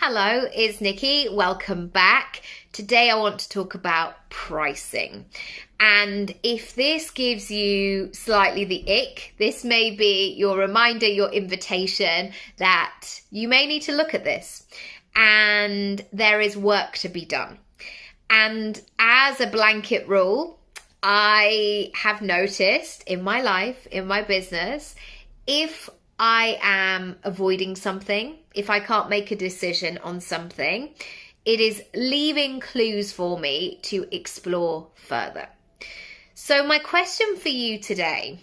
Hello, it's Nikki. Welcome back. Today I want to talk about pricing. And if this gives you slightly the ick, this may be your reminder, your invitation that you may need to look at this. And there is work to be done. And as a blanket rule, I have noticed in my life, in my business, if I am avoiding something, if I can't make a decision on something, it is leaving clues for me to explore further. So my question for you today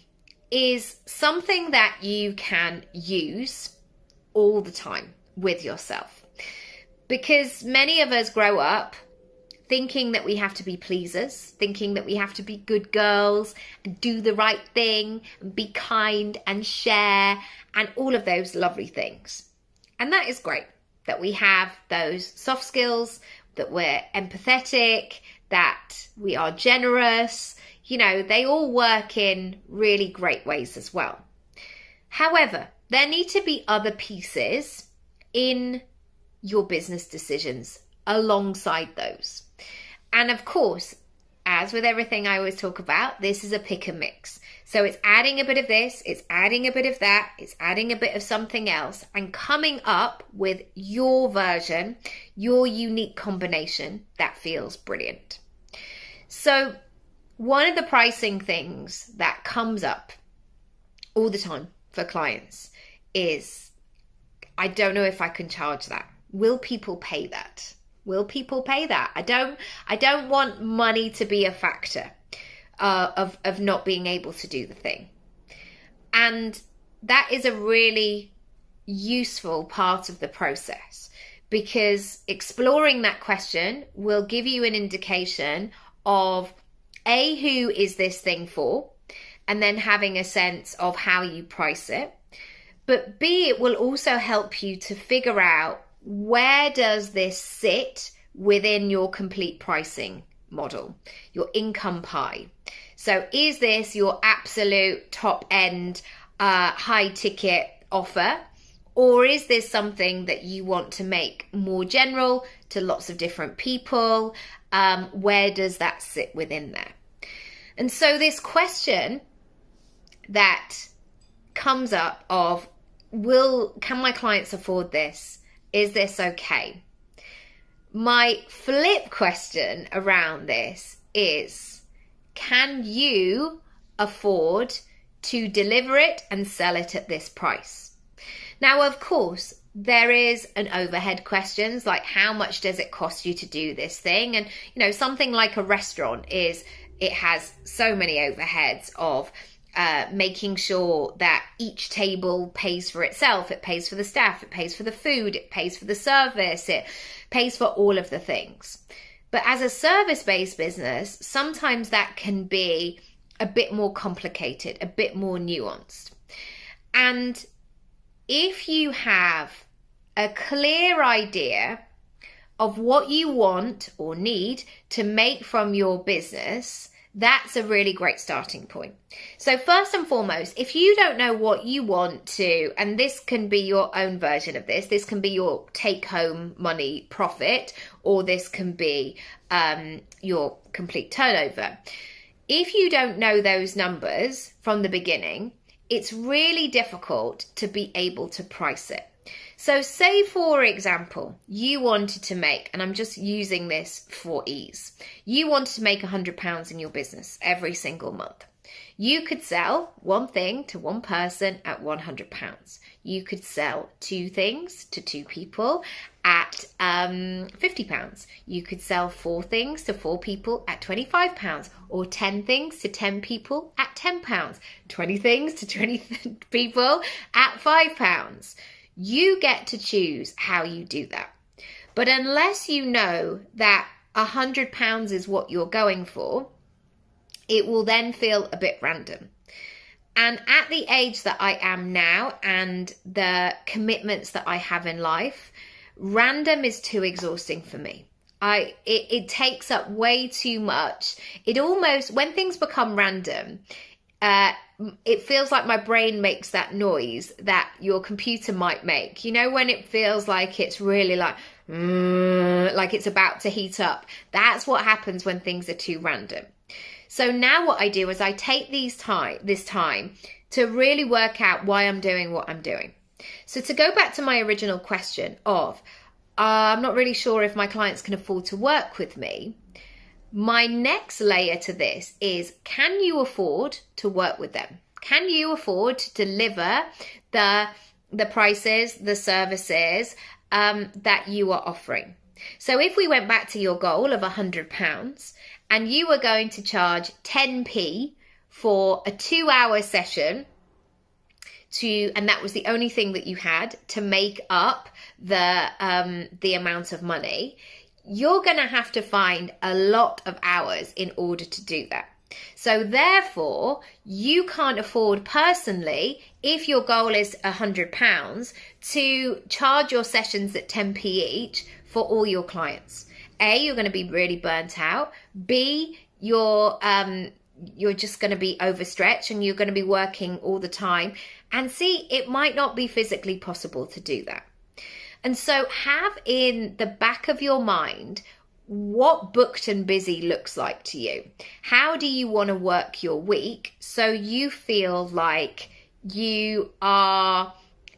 is something that you can use all the time with yourself. Because many of us grow up thinking that we have to be pleasers, thinking that we have to be good girls and do the right thing and be kind and share and all of those lovely things. And that is great that we have those soft skills, that we're empathetic, that we are generous. You know, they all work in really great ways as well. However, there need to be other pieces in your business decisions alongside those. And of course, as with everything I always talk about, this is a pick and mix. So it's adding a bit of this, it's adding a bit of that, it's adding a bit of something else and coming up with your version, your unique combination that feels brilliant. So one of the pricing things that comes up all the time for clients is, I don't know if I can charge that. Will people pay that? Will people pay that? I don't want money to be a factor of not being able to do the thing. And that is a really useful part of the process, because exploring that question will give you an indication of A, who is this thing for, and then having a sense of how you price it. But B, it will also help you to figure out, where does this sit within your complete pricing model, your income pie? So is this your absolute top end, high ticket offer? Or is this something that you want to make more general to lots of different people? Where does that sit within there? And so this question that comes up of, can my clients afford this? Is this okay? My flip question around this is, can you afford to deliver it and sell it at this price? Now, of course, there is an overhead questions, like how much does it cost you to do this thing? And, you know, something like a restaurant it has so many overheads of making sure that each table pays for itself. It pays for the staff, it pays for the food, it pays for the service, it pays for all of the things. But as a service-based business, sometimes that can be a bit more complicated, a bit more nuanced. And if you have a clear idea of what you want or need to make from your business, that's a really great starting point. So first and foremost, if you don't know what you want to, and this can be your own version of this can be your take-home money profit, or this can be your complete turnover. If you don't know those numbers from the beginning, it's really difficult to be able to price it. So say, for example, you wanted to make, and I'm just using this for ease, you wanted to make £100 in your business every single month. You could sell one thing to one person at £100. You could sell two things to two people at £50. You could sell four things to four people at £25, or 10 things to 10 people at £10, 20 things to 20 people at £5. You get to choose how you do that. But unless you know that £100 is what you're going for, it will then feel a bit random. And at the age that I am now and the commitments that I have in life, random is too exhausting for me. It takes up way too much. It almost, when things become random, it feels like my brain makes that noise that your computer might make. You know, when it feels like it's really like it's about to heat up. That's what happens when things are too random. So now what I do is I take this time to really work out why I'm doing what I'm doing. So to go back to my original question of, I'm not really sure if my clients can afford to work with me. My next layer to this is, can you afford to work with them? Can you afford to deliver the prices, the services that you are offering? So if we went back to your goal of £100 and you were going to charge 10p for a 2-hour session, and that was the only thing that you had to make up the amount of money, you're going to have to find a lot of hours in order to do that. So therefore, you can't afford personally, if your goal is £100, to charge your sessions at 10p each for all your clients. A, you're going to be really burnt out. B, you're just going to be overstretched and you're going to be working all the time. And C, it might not be physically possible to do that. And so have in the back of your mind what booked and busy looks like to you. How do you want to work your week so you feel like you are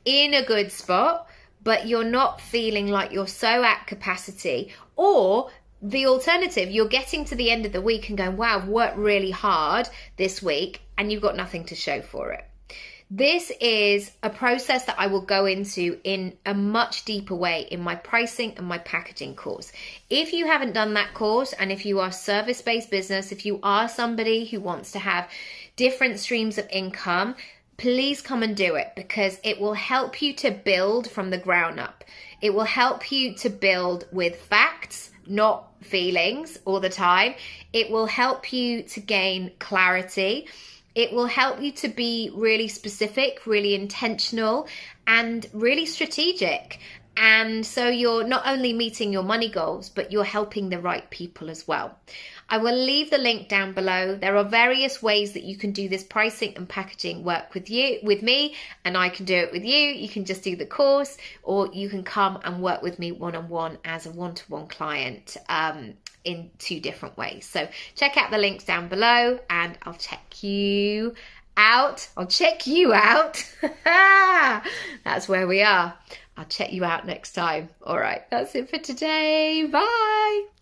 in a good spot, but you're not feeling like you're so at capacity? Or the alternative, you're getting to the end of the week and going, wow, I've worked really hard this week, and you've got nothing to show for it. This is a process that I will go into in a much deeper way in my pricing and my packaging course. If you haven't done that course, and if you are a service-based business, if you are somebody who wants to have different streams of income, please come and do it, because it will help you to build from the ground up. It will help you to build with facts, not feelings all the time. It will help you to gain clarity. It will help you to be really specific, really intentional, and really strategic. And so you're not only meeting your money goals, but you're helping the right people as well. I will leave the link down below. There are various ways that you can do this pricing and packaging work with me, and I can do it with you. You can just do the course, or you can come and work with me one-on-one as a one-to-one client in 2 different ways. So check out the links down below, and I'll check you out. That's where we are. I'll check you out next time. All right, that's it for today. Bye.